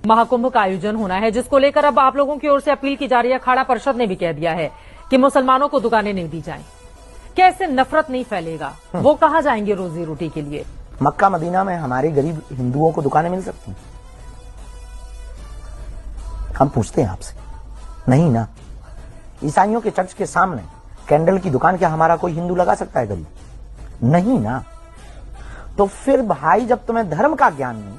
महाकुंभ का आयोजन होना है, जिसको लेकर अब आप लोगों की ओर से अपील की जा रही है। अखाड़ा परिषद ने भी कह दिया है कि मुसलमानों को दुकानें नहीं दी जाएं। कैसे नफरत नहीं फैलेगा? वो कहां जाएंगे रोजी रोटी के लिए? मक्का मदीना में हमारे गरीब हिंदुओं को दुकानें मिल सकती हैं? हम पूछते हैं आपसे, नहीं ना। ईसाइयों के चर्च के सामने कैंडल की दुकान क्या हमारा कोई हिंदू लगा सकता है गरीब? नहीं ना। तो फिर भाई, जब तुम्हें धर्म का ज्ञान नहीं,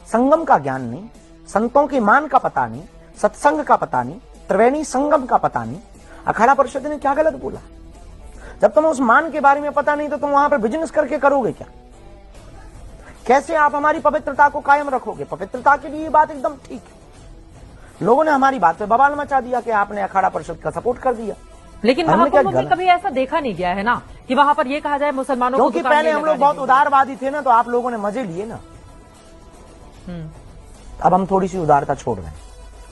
संगम का ज्ञान नहीं, संतों के मान का पता नहीं, सत्संग का पता नहीं, त्रिवेणी संगम का पता नहीं, अखाड़ा परिषद ने क्या गलत बोला? जब तुम्हें उस मान के बारे में पता नहीं तो तुम वहां पर बिजनेस करके करोगे क्या? कैसे आप हमारी पवित्रता को कायम रखोगे? पवित्रता के लिए ये बात एकदम ठीक है। लोगों ने हमारी बात पे बवाल मचा दिया कि आपने अखाड़ा परिषद का सपोर्ट कर दिया। लेकिन महाकुंभ में कभी ऐसा देखा नहीं गया है ना कि वहां पर यह कहा जाए मुसलमानों को। क्योंकि पहले हम लोग बहुत उदारवादी थे ना, तो आप लोगों ने मजे लिए ना। अब हम थोड़ी सी उदारता छोड़ रहे हैं।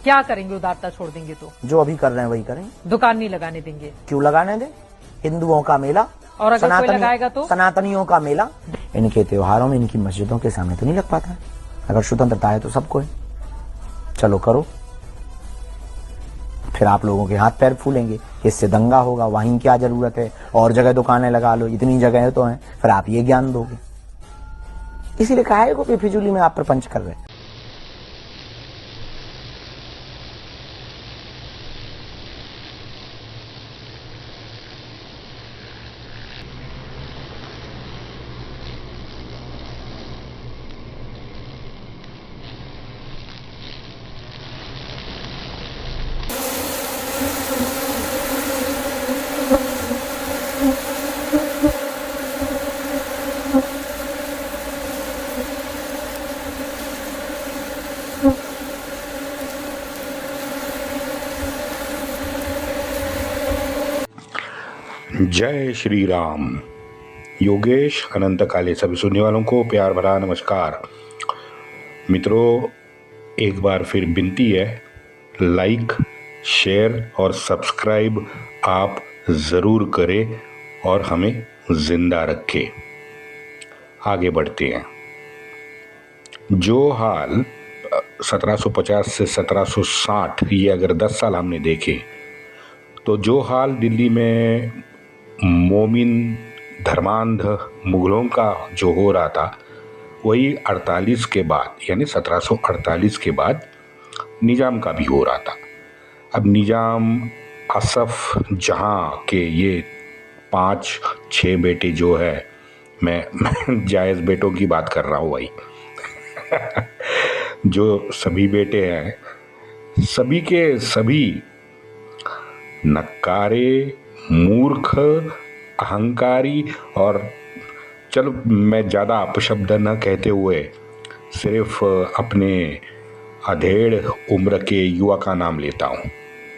क्या करेंगे? उदारता छोड़ देंगे तो जो अभी कर रहे हैं वही करेंगे। दुकान नहीं लगाने देंगे। क्यों लगाने दें? हिंदुओं का मेला और अगर कोई लगाएगा तो सनातनियों का मेला। इनके त्योहारों में इनकी मस्जिदों के सामने तो नहीं लग पाता है। अगर स्वतंत्रता है तो सबको है, चलो करो। फिर आप लोगों के हाथ पैर फूलेंगे, इससे दंगा होगा, वहीं क्या जरूरत है, और जगह दुकानें लगा लो, इतनी जगह तो है। फिर आप ये ज्ञान दोगे। इसीलिए कहा है कि फिजूली में आप प्रपंच कर रहे हैं। जय श्री राम। योगेश अनंत काले सभी सुनने वालों को प्यार भरा नमस्कार। मित्रों, एक बार फिर विनती है, लाइक, शेयर और सब्सक्राइब आप ज़रूर करें और हमें जिंदा रखें। आगे बढ़ते हैं। जो हाल 1750 से 1760, ये अगर 10 साल हमने देखे, तो जो हाल दिल्ली में मोमिन धर्मांध मुगलों का जो हो रहा था, वही 48 के बाद, यानी 1748 के बाद निजाम का भी हो रहा था। अब निजाम असफ जहां के ये 5-6 बेटे जो है, मैं जायज़ बेटों की बात कर रहा हूँ भाई जो सभी बेटे हैं, सभी के सभी नक्कारे, मूर्ख, अहंकारी, और चलो मैं ज़्यादा अपशब्द न कहते हुए सिर्फ अपने अधेड़ उम्र के युवा का नाम लेता हूँ।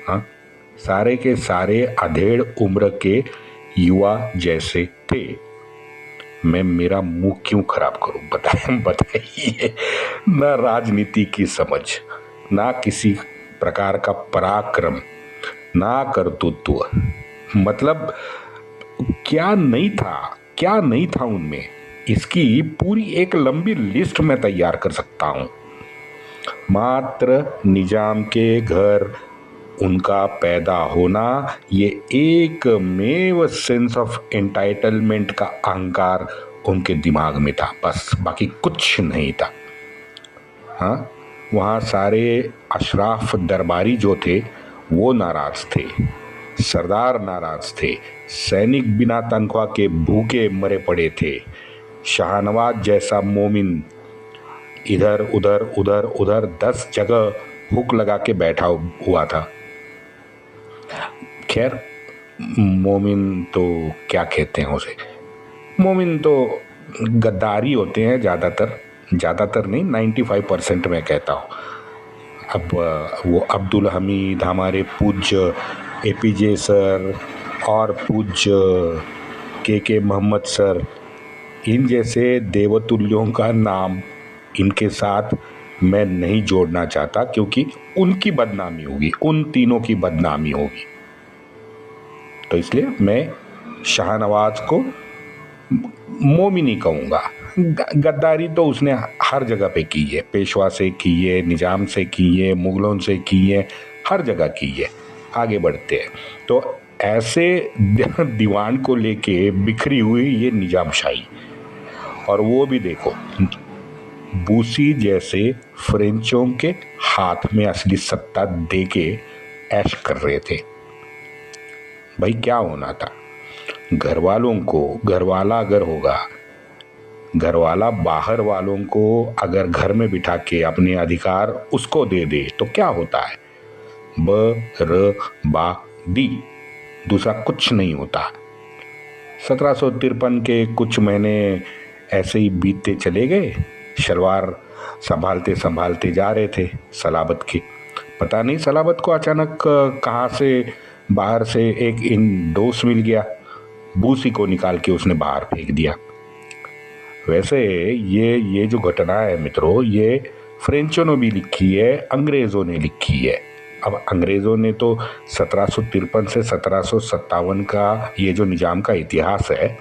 हाँ, सारे के सारे अधेड़ उम्र के युवा जैसे थे। मैं मेरा मुंह क्यों खराब करूं? बताइए। ना राजनीति की समझ, ना किसी प्रकार का पराक्रम, ना कर्तृत्व। मतलब क्या नहीं था उनमें, इसकी पूरी एक लंबी लिस्ट मैं तैयार कर सकता हूं। मात्र निजाम के घर उनका पैदा होना, ये एकमेव सेंस ऑफ एंटाइटलमेंट का अहंकार उनके दिमाग में था, बस, बाकी कुछ नहीं था। हाँ, वहाँ सारे अशराफ दरबारी जो थे वो नाराज थे, सरदार नाराज थे, सैनिक बिना तनख्वाह के भूखे मरे पड़े थे। शाहनवाज जैसा मोमिन इधर उधर 10 जगह हुक लगा के बैठा हुआ था। खैर, मोमिन तो क्या कहते हैं उसे, मोमिन तो गद्दारी होते हैं ज़्यादातर नहीं, 95% मैं कहता हूँ। अब वो अब्दुल हमीद, हमारे पूज्य एपीजे सर और पूज्य के मोहम्मद सर, इन जैसे देवतुल्यों का नाम इनके साथ मैं नहीं जोड़ना चाहता, क्योंकि उनकी बदनामी होगी, उन तीनों की बदनामी होगी। तो इसलिए मैं शाहनवाज को मोमिनी कहूँगा, गद्दारी तो उसने हर जगह पे की है, पेशवा से की है, निजाम से की है, मुगलों से की है, हर जगह की है। आगे बढ़ते हैं। तो ऐसे दीवान को लेके बिखरी हुई ये निजामशाही, और वो भी देखो बूसी जैसे फ्रेंचों के हाथ में असली सत्ता दे के ऐश कर रहे थे। भाई क्या होना था, घर वालों को, घरवाला अगर होगा, घरवाला बाहर वालों को अगर घर में बिठा के अपने अधिकार उसको दे दे तो क्या होता है, बर्बादी, दूसरा कुछ नहीं होता। 1753 के कुछ महीने ऐसे ही बीतते चले गए, शलवार संभालते संभालते जा रहे थे सलाबत के। पता नहीं सलाबत को अचानक कहाँ से बाहर से एक इंडोस मिल गया, बूसी को निकाल के उसने बाहर फेंक दिया। वैसे ये जो घटना है मित्रों, ये फ्रेंचों ने भी लिखी है, अंग्रेज़ों ने लिखी है। अब अंग्रेज़ों ने तो 1753 से 1757 का ये जो निजाम का इतिहास है,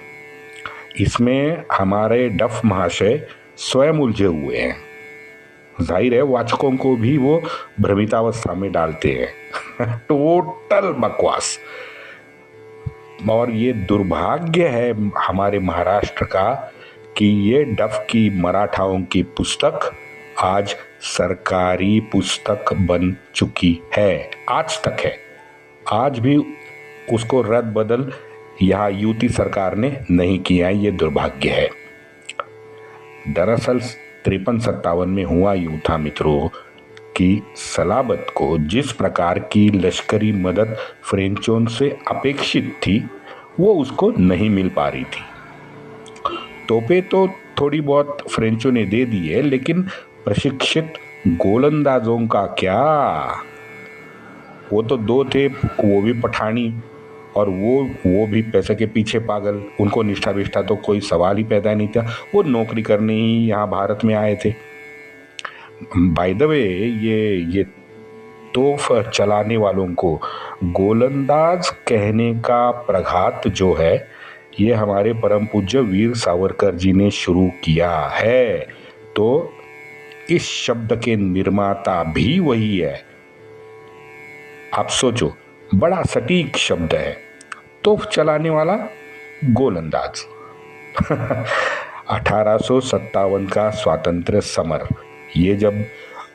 इसमें हमारे डफ महाशय स्वयं उलझे हुए हैं। जाहिर है वाचकों को भी वो भ्रमितावस्था में डालते हैं। टोटल बकवास। और ये दुर्भाग्य है हमारे महाराष्ट्र का कि ये डफ की मराठाओं की पुस्तक आज सरकारी पुस्तक बन चुकी है, आज तक है। आज भी उसको रद्द बदल यहाँ यूटी सरकार ने नहीं किया, ये दुर्भाग्य है। दरअसल 53-57 में हुआ यूं था मित्रों कि सलाबत को जिस प्रकार की लश्करी मदद फ्रेंचों से अपेक्षित थी वो उसको नहीं मिल पा रही थी। तोपे तो थोड़ी बहुत फ्रेंचों ने दे दी है, लेकिन प्रशिक्षित गोलंदाजों का क्या, वो तो 2 थे, वो भी पठानी, और वो भी पैसे के पीछे पागल। उनको निष्ठा विष्ठा तो कोई सवाल ही पैदा नहीं था, वो नौकरी करने ही यहाँ भारत में आए थे। बाय द वे ये तोफ चलाने वालों को गोलंदाज कहने का प्रघात जो है, ये हमारे परम पूज्य वीर सावरकर जी ने शुरू किया है। तो इस शब्द के निर्माता भी वही है। आप सोचो, बड़ा सटीक शब्द है, तोफ चलाने वाला गोलंदाज। 1857 का स्वातंत्र्य समर, ये जब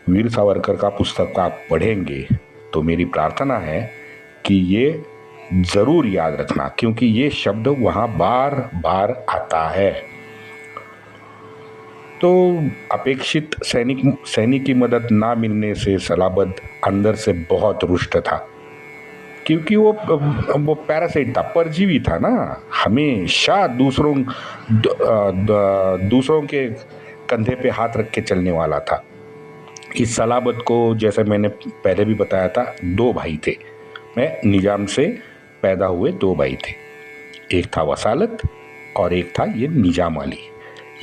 वीर सावरकर का पुस्तक आप पढ़ेंगे तो मेरी प्रार्थना है कि ये जरूर याद रखना, क्योंकि ये शब्द वहाँ बार बार आता है। तो अपेक्षित सैनिक की मदद ना मिलने से सलाबत अंदर से बहुत रुष्ट था, क्योंकि वो पैरासाइट था, परजीवी था ना, हमेशा दूसरों के कंधे पे हाथ रख के चलने वाला था। इस सलाबत को, जैसे मैंने पहले भी बताया था, 2 भाई थे। मैं निजाम से पैदा हुए 2 भाई थे, एक था वसालत और एक था ये निजाम अली।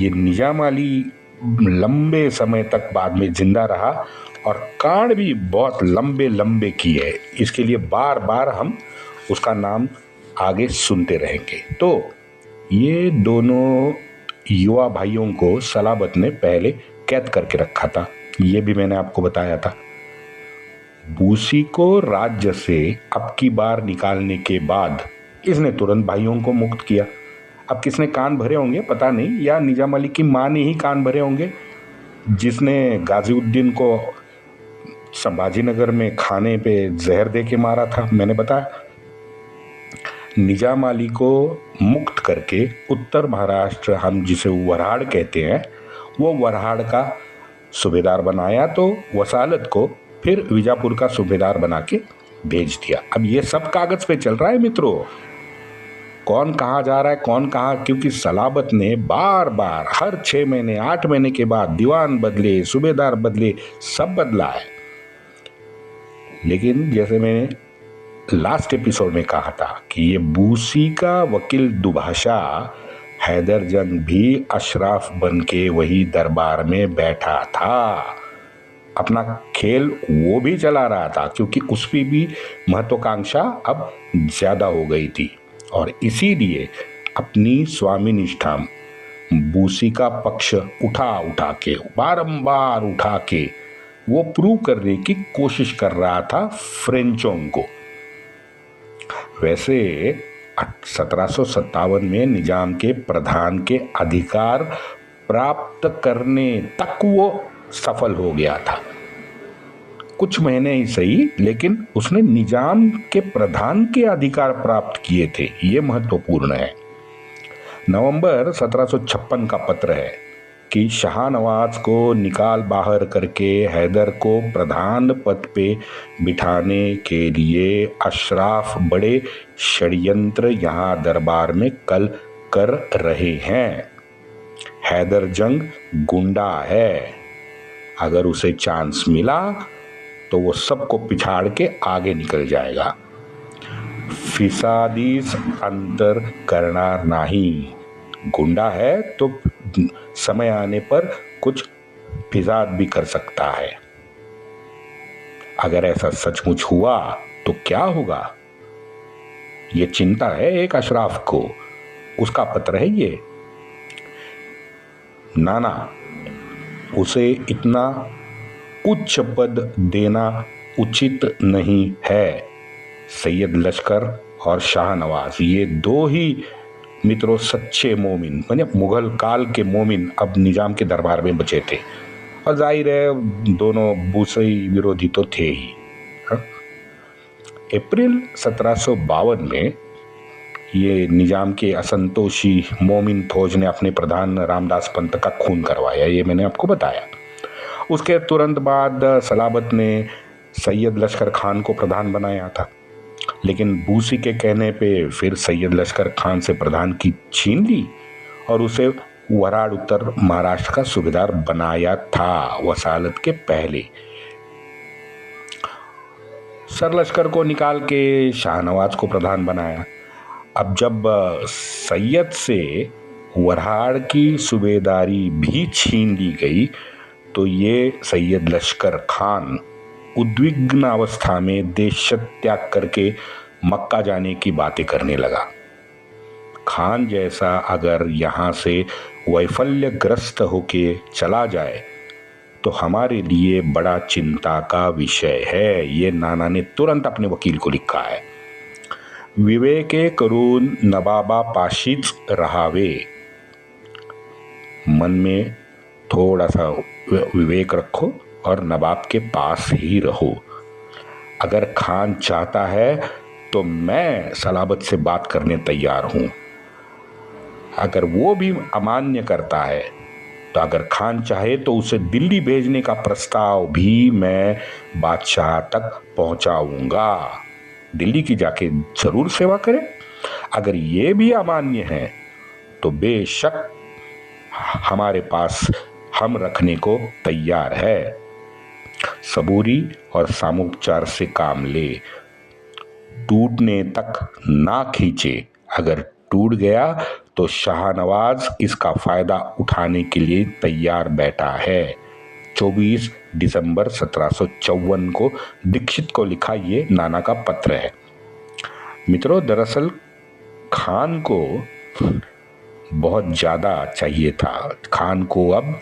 ये निजाम अली लंबे समय तक बाद में जिंदा रहा और कांड भी बहुत लंबे लंबे किए। इसके लिए बार बार हम उसका नाम आगे सुनते रहेंगे। तो ये दोनों युवा भाइयों को सलाबत ने पहले कैद करके रखा था, ये भी मैंने आपको बताया था। बूसी को राज्य से अब की बार निकालने के बाद इसने तुरंत भाइयों को मुक्त किया। अब किसने कान भरे होंगे पता नहीं, या निजाम अली की माँ ने ही कान भरे होंगे, जिसने गाजीउद्दीन को संभाजीनगर में खाने पे जहर दे के मारा था, मैंने बताया। निजाम अली को मुक्त करके उत्तर महाराष्ट्र, हम जिसे वरहाड़ कहते हैं, वो वरहाड़ का सूबेदार बनाया। तो वसालत को फिर विजापुर का सूबेदार बना के भेज दिया। अब ये सब कागज पे चल रहा है मित्रों, कौन कहाँ जा रहा है, कौन कहाँ, क्योंकि सलाबत ने बार बार हर 6 महीने 8 महीने के बाद दीवान बदले, सूबेदार बदले, सब बदला है। लेकिन जैसे मैंने लास्ट एपिसोड में कहा था कि ये बूसी का वकील दुभाषा हैदर जंग भी अशराफ बन के वही दरबार में बैठा था, अपना खेल वो भी चला रहा था, क्योंकि उसकी भी महत्वाकांक्षा अब ज्यादा हो गई थी। और इसीलिए अपनी स्वामी निष्ठा बूसी का पक्ष उठा के, बारंबार उठा के वो प्रूव करने की कोशिश कर रहा था फ्रेंचों को। वैसे 1757 में निजाम के प्रधान के अधिकार प्राप्त करने तक वो सफल हो गया था। कुछ महीने ही सही, लेकिन उसने निजाम के प्रधान के अधिकार प्राप्त किए थे। ये महत्वपूर्ण है। नवंबर 1756 का पत्र है कि शाहनवाज को निकाल बाहर करके हैदर को प्रधान पद पे बिठाने के लिए अशराफ बड़े षड्यंत्र यहाँ दरबार में कल कर रहे हैं। हैदर जंग गुंडा है, अगर उसे चांस मिला तो वो सबको पिछाड़ के आगे निकल जाएगा। फिसादीस अंतर करना नहीं, गुंडा है तो समय आने पर कुछ फिसाद भी कर सकता है। अगर ऐसा सचमुच हुआ तो क्या होगा, ये चिंता है एक अशराफ को। उसका पत्र है ये। नाना, उसे इतना उच्च पद देना उचित नहीं है। सैयद लश्कर और शाहनवाज, ये दो ही मित्रों सच्चे मोमिन, मतलब मुगल काल के मोमिन अब निजाम के दरबार में बचे थे। और जाहिर है दोनों बूसई विरोधी तो थे ही। अप्रैल 1752 में ये निजाम के असंतोषी मोमिन फौज ने अपने प्रधान रामदास पंत का खून करवाया, ये मैंने आपको बताया। उसके तुरंत बाद सलाबत ने सैयद लश्कर खान को प्रधान बनाया था, लेकिन बूसी के कहने पे फिर सैयद लश्कर खान से प्रधान की छीन ली और उसे वराड़ उत्तर महाराष्ट्र का सूबेदार बनाया था वसालत के पहले। सर लश्कर को निकाल के शाहनवाज को प्रधान बनाया। अब जब सैयद से वराड़ की सूबेदारी भी छीन ली गई तो ये सैयद लश्कर खान उद्विग्न अवस्था में देश त्याग करके मक्का जाने की बातें करने लगा। खान जैसा अगर यहाँ से वैफल्यग्रस्त होके चला जाए तो हमारे लिए बड़ा चिंता का विषय है, ये नाना ने तुरंत अपने वकील को लिखा है। विवेके करून नवाबा पाशीच रहावे, मन में थोड़ा सा विवेक रखो और नवाब के पास ही रहो। अगर खान चाहता है तो मैं सलाबत से बात करने तैयार हूं। अगर वो भी अमान्य करता है तो अगर खान चाहे तो उसे दिल्ली भेजने का प्रस्ताव भी मैं बादशाह तक पहुंचाऊंगा। दिल्ली की जाके जरूर सेवा करे। अगर ये भी अमान्य है तो बेशक हमारे पास हम रखने को तैयार है। सबूरी और सामोपचार से काम ले, टूटने तक ना खींचे। अगर टूट गया तो शाहनवाज इसका फायदा उठाने के लिए तैयार बैठा है। 24 दिसंबर 1754 को दीक्षित को लिखा ये नाना का पत्र है। मित्रों, दरअसल खान को बहुत ज़्यादा चाहिए था। खान को अब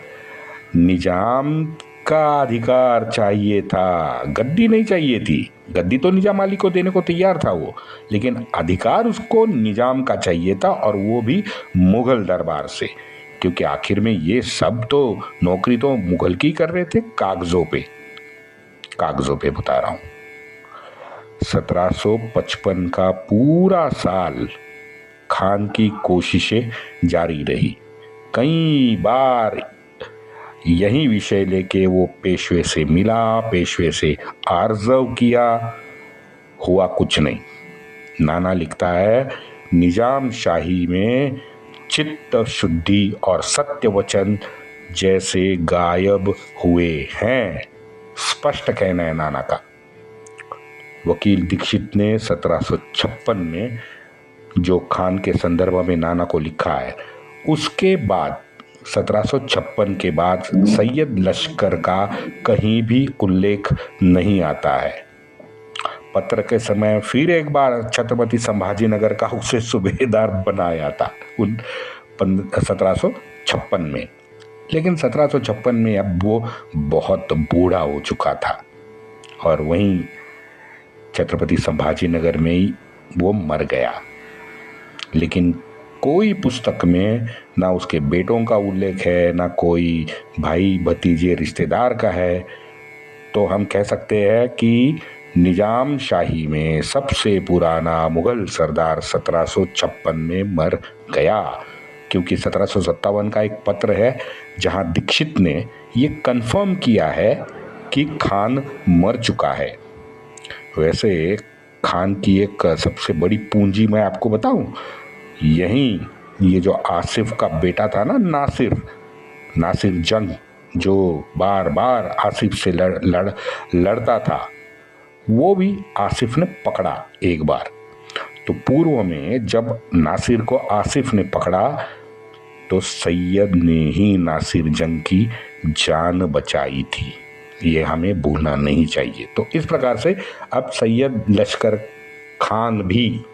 निजाम का अधिकार चाहिए था, गद्दी नहीं चाहिए थी। गद्दी तो निजाम अली को देने को तैयार था वो, लेकिन अधिकार उसको निजाम का चाहिए था, और वो भी मुगल दरबार से, क्योंकि आखिर में ये सब तो नौकरी तो मुगल की कर रहे थे, कागजों पे बता रहा हूँ। 1755 का पूरा साल खान की कोशिशें जारी रही। कई बार यही विषय लेके वो पेशवे से मिला, पेशवे से आर्जव किया, हुआ कुछ नहीं। नाना लिखता है, निजाम शाही में चित्त शुद्धि और सत्य वचन जैसे गायब हुए हैं। स्पष्ट कहना है नाना का। वकील दीक्षित ने 1756 में जो खान के संदर्भ में नाना को लिखा है, उसके बाद 1756 के बाद सैयद लश्कर का कहीं भी उल्लेख नहीं आता है। पत्र के समय फिर एक बार छत्रपति संभाजी नगर का उसे सूबेदार बनाया था 1756 1756 में, लेकिन 1756 में अब वो बहुत बूढ़ा हो चुका था और वहीं छत्रपति संभाजी नगर में ही वो मर गया। लेकिन कोई पुस्तक में ना उसके बेटों का उल्लेख है, ना कोई भाई भतीजे रिश्तेदार का है। तो हम कह सकते हैं कि निजाम शाही में सबसे पुराना मुगल सरदार 1756 में मर गया, क्योंकि 1757 का एक पत्र है जहां दीक्षित ने ये कन्फर्म किया है कि खान मर चुका है। वैसे खान की एक सबसे बड़ी पूंजी मैं आपको बताऊं, यहीं ये जो आसिफ का बेटा था ना, नासिर जंग, जो बार बार आसिफ से लड़ता था, वो भी आसिफ ने पकड़ा एक बार। तो पूर्व में जब नासिर को आसिफ ने पकड़ा तो सैयद ने ही नासिर जंग की जान बचाई थी, ये हमें भूलना नहीं चाहिए। तो इस प्रकार से अब सैयद लश्कर खान भी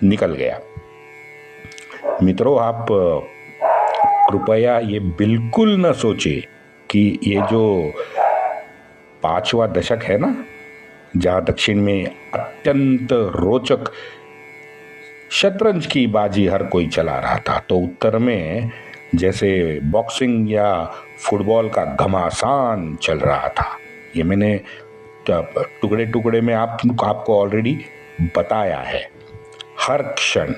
निकल गया। मित्रों, आप कृपया ये बिल्कुल न सोचे कि ये जो 5वां दशक है ना, जहां दक्षिण में अत्यंत रोचक शतरंज की बाजी हर कोई चला रहा था, तो उत्तर में जैसे बॉक्सिंग या फुटबॉल का घमासान चल रहा था। ये मैंने टुकड़े टुकड़े में आपको ऑलरेडी बताया है। हर क्षण,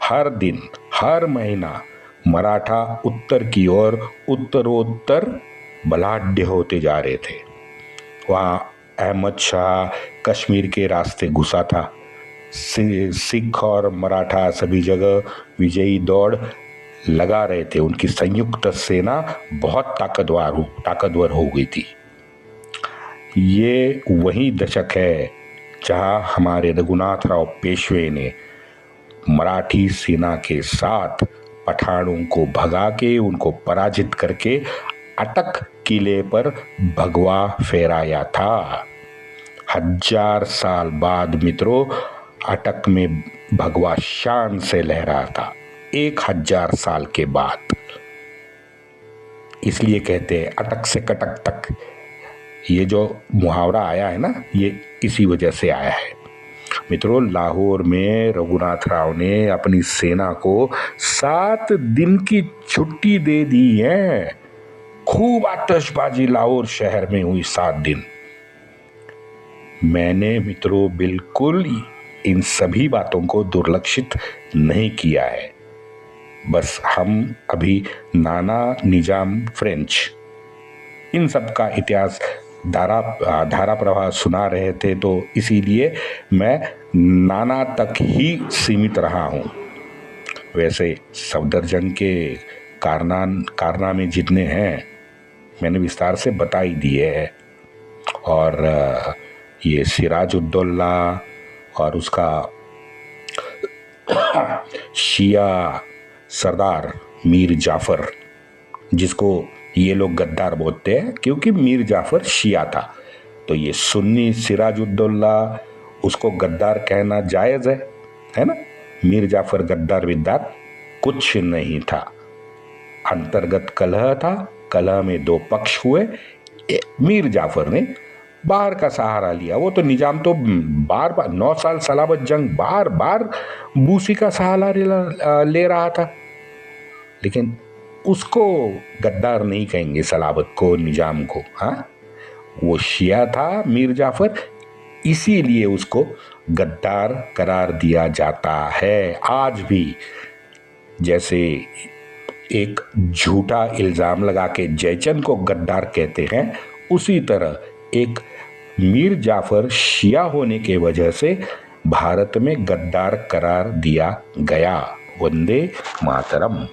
हर दिन, हर महीना मराठा उत्तर की ओर उत्तरोत्तर बलाढ्य होते जा रहे थे। वहाँ अहमद शाह कश्मीर के रास्ते घुसा था। सिख और मराठा सभी जगह विजयी दौड़ लगा रहे थे। उनकी संयुक्त सेना बहुत ताकतवर हो गई थी। ये वही दशक है जहां हमारे रघुनाथराव पेशवे ने मराठी सेना के साथ पठानों को भगा के, उनको पराजित करके अटक किले पर भगवा फहराया था। 1000 साल बाद मित्रों, अटक में भगवा शान से लहरा था, 1000 साल के बाद। इसलिए कहते हैं अटक से कटक तक। ये जो मुहावरा आया है ना, ये इसी वजह से आया है। मित्रों, लाहौर में रघुनाथराव ने अपनी सेना को 7 दिन की छुट्टी दे दी है। खूब आतिशबाजी लाहौर शहर में हुई 7 दिन। मैंने मित्रों बिल्कुल इन सभी बातों को दुर्लक्षित नहीं किया है। बस हम अभी नाना, निजाम, फ्रेंच, इन सब का इतिहास धारा प्रवाह सुना रहे थे, तो इसीलिए मैं नाना तक ही सीमित रहा हूँ। वैसे सफदरजंग के कारनामे जितने हैं मैंने विस्तार से बता ही दिए हैं। और ये सिराजुद्दौला और उसका शिया सरदार मीर जाफर, जिसको ये लोग गद्दार बोलते हैं क्योंकि मीर जाफर शिया था, तो ये सुन्नी सिराजुद्दौला, उसको गद्दार कहना जायज़ है ना। मीर जाफर गद्दार विद्दार कुछ नहीं था। अंतर्गत कलह था, कलह में 2 पक्ष हुए। मीर जाफर ने बाहर का सहारा लिया। वो तो निजाम तो बार 9 साल सलाबत जंग बार बूसी का सहारा ले रहा था, लेकिन उसको गद्दार नहीं कहेंगे, सलाबत को, निजाम को। हाँ, वो शिया था मीर जाफर, इसीलिए उसको गद्दार करार दिया जाता है। आज भी जैसे एक झूठा इल्ज़ाम लगा के जयचंद को गद्दार कहते हैं, उसी तरह एक मीर जाफर शिया होने के वजह से भारत में गद्दार करार दिया गया। वंदे मातरम।